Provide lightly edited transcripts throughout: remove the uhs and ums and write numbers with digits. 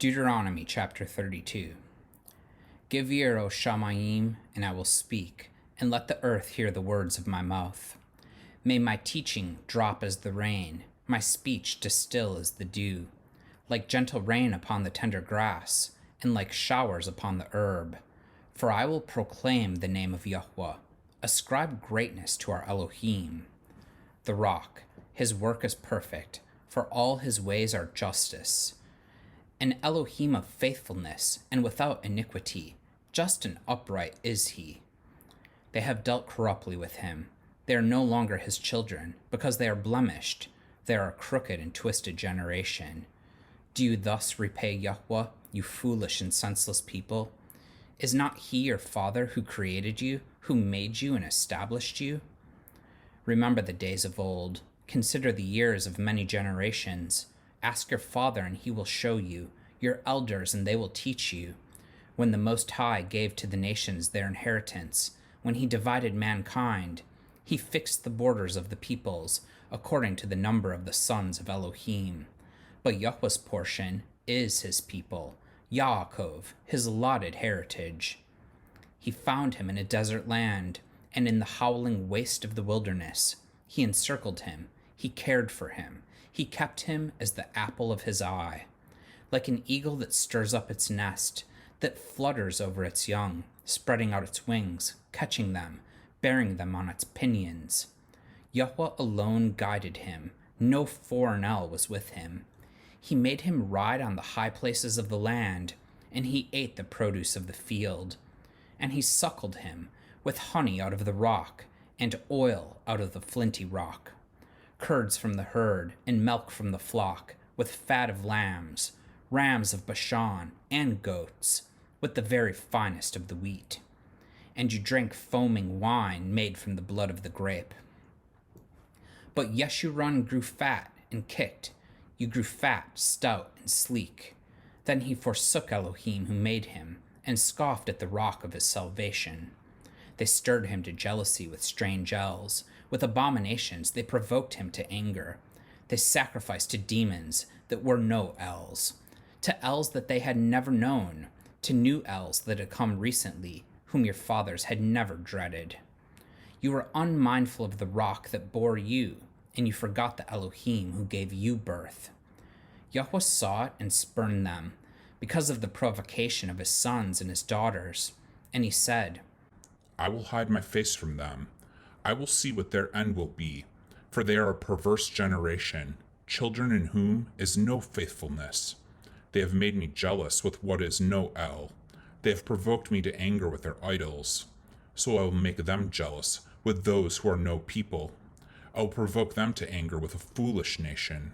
Deuteronomy Chapter 32. Give ear, O shamayim, and I will speak, and let the earth hear the words of my mouth. May my teaching drop as the rain, my speech distill as the dew, like gentle rain upon the tender grass, and like showers upon the herb. For I will proclaim the name of YHWH, ascribe greatness to our Elohim. The rock, his work is perfect, for all his ways are justice. An Elohim of faithfulness, and without iniquity, just and upright is he. They have dealt corruptly with him. They are no longer his children, because they are blemished. They are a crooked and twisted generation. Do you thus repay YHWH, you foolish and senseless people? Is not he your father who created you, who made you and established you? Remember the days of old. Consider the years of many generations. Ask your father, and he will show you, your elders, and they will teach you. When the Most High gave to the nations their inheritance, when he divided mankind, he fixed the borders of the peoples according to the number of the sons of Elohim. But YHWH's portion is his people, Yaakov, his allotted heritage. He found him in a desert land, and in the howling waste of the wilderness. He encircled him, he cared for him. He kept him as the apple of his eye, like an eagle that stirs up its nest, that flutters over its young, spreading out its wings, catching them, bearing them on its pinions. YHWH alone guided him, no foreign El was with him. He made him ride on the high places of the land, and he ate the produce of the field. And he suckled him with honey out of the rock, and oil out of the flinty rock. Curds from the herd, and milk from the flock, with fat of lambs, rams of Bashan, and goats, with the very finest of the wheat. And you drank foaming wine made from the blood of the grape. But Yeshurun grew fat and kicked. You grew fat, stout, and sleek. Then he forsook Elohim who made him, and scoffed at the rock of his salvation. They stirred him to jealousy with strange elves. With abominations they provoked him to anger. They sacrificed to demons that were no elves, to elves that they had never known, to new elves that had come recently, whom your fathers had never dreaded. You were unmindful of the rock that bore you, and you forgot the Elohim who gave you birth. YHWH saw it and spurned them, because of the provocation of his sons and his daughters. And he said, I will hide my face from them. I will see what their end will be, for they are a perverse generation, children in whom is no faithfulness. They have made me jealous with what is no El. They have provoked me to anger with their idols. So I will make them jealous with those who are no people. I will provoke them to anger with a foolish nation.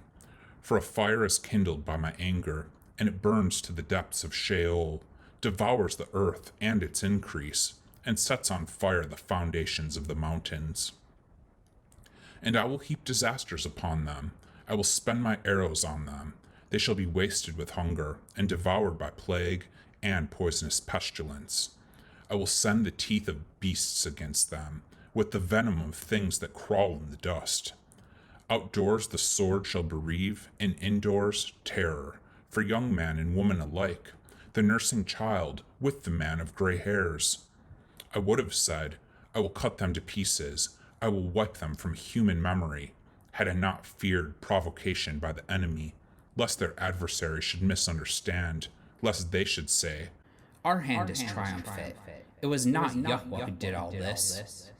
For a fire is kindled by my anger, and it burns to the depths of Sheol, devours the earth and its increase, and sets on fire the foundations of the mountains. And I will heap disasters upon them. I will spend my arrows on them. They shall be wasted with hunger, and devoured by plague and poisonous pestilence. I will send the teeth of beasts against them, with the venom of things that crawl in the dust. Outdoors the sword shall bereave, and indoors terror, for young man and woman alike, the nursing child with the man of gray hairs. I would have said, I will cut them to pieces, I will wipe them from human memory, had I not feared provocation by the enemy, lest their adversary should misunderstand, lest they should say, Our hand is triumphant. It was not YHWH who did all this.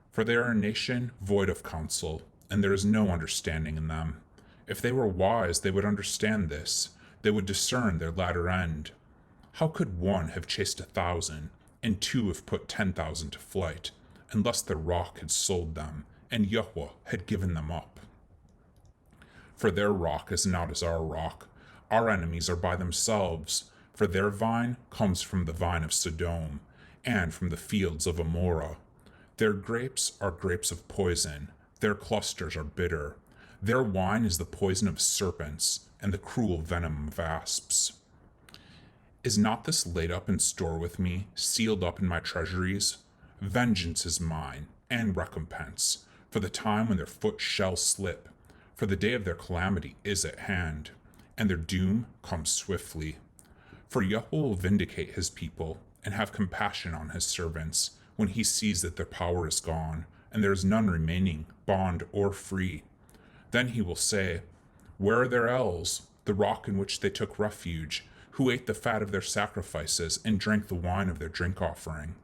For they are a nation void of counsel, and there is no understanding in them. If they were wise, they would understand this. They would discern their latter end. How could one have chased 1,000, and two have put 10,000 to flight, unless the rock had sold them, and YHWH had given them up? For their rock is not as our rock. Our enemies are by themselves, for their vine comes from the vine of Sodom, and from the fields of Amorah. Their grapes are grapes of poison, their clusters are bitter. Their wine is the poison of serpents, and the cruel venom of asps. Is not this laid up in store with me, sealed up in my treasuries? Vengeance is mine, and recompense, for the time when their foot shall slip, for the day of their calamity is at hand. and their doom comes swiftly. For Yahweh will vindicate his people and have compassion on his servants when he sees that their power is gone, and there is none remaining, bond or free. Then he will say, Where are their elves, the rock in which they took refuge, who ate the fat of their sacrifices and drank the wine of their drink offering?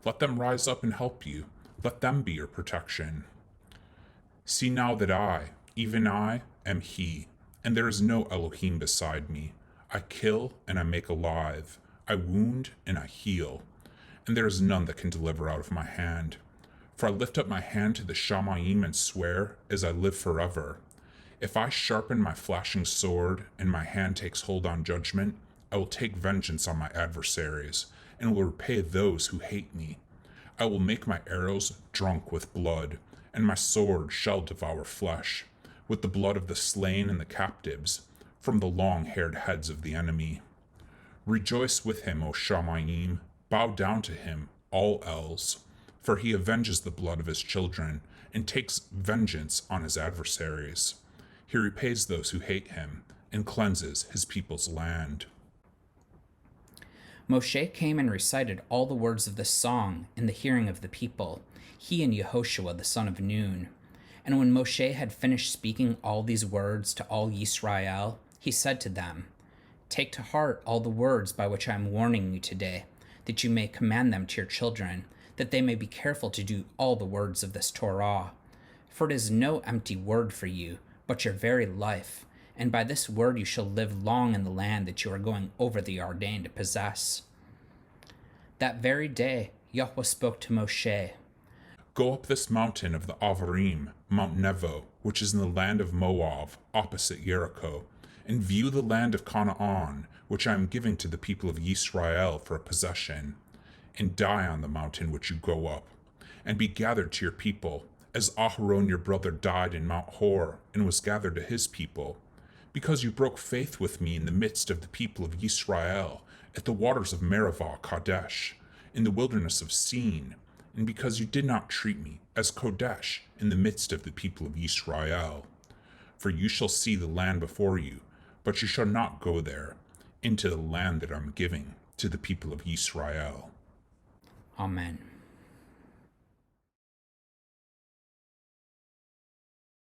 Let them rise up and help you. Let them be your protection. See now that I, even I, am he, and there is no Elohim beside me. I kill and I make alive. I wound and I heal, and there is none that can deliver out of my hand. For I lift up my hand to the shamayim and swear, as I live forever. If I sharpen my flashing sword and my hand takes hold on judgment, I will take vengeance on my adversaries, and will repay those who hate me. I will make my arrows drunk with blood, and my sword shall devour flesh, with the blood of the slain and the captives, from the long-haired heads of the enemy. Rejoice with him, O shamayim, bow down to him, all elves, for he avenges the blood of his children, and takes vengeance on his adversaries. He repays those who hate him, and cleanses his people's land. Moshe came and recited all the words of this song in the hearing of the people, he and Yehoshua the son of Nun. And when Moshe had finished speaking all these words to all Yisrael, he said to them, Take to heart all the words by which I am warning you today, that you may command them to your children, that they may be careful to do all the words of this Torah. For it is no empty word for you, but your very life, and by this word you shall live long in the land that you are going over the Jordan to possess. That very day Yahweh spoke to Moshe. Go up this mountain of the Avarim, Mount Nebo, which is in the land of Moab, opposite Jericho, and view the land of Canaan, which I am giving to the people of Yisrael for a possession, and die on the mountain which you go up, and be gathered to your people, as Aharon your brother died in Mount Hor, and was gathered to his people, because you broke faith with me in the midst of the people of Yisrael, at the waters of Meribah Kadesh, in the wilderness of Sin, and because you did not treat me as Kodesh in the midst of the people of Yisrael. For you shall see the land before you, but you shall not go there, into the land that I am giving to the people of Yisrael. Amen.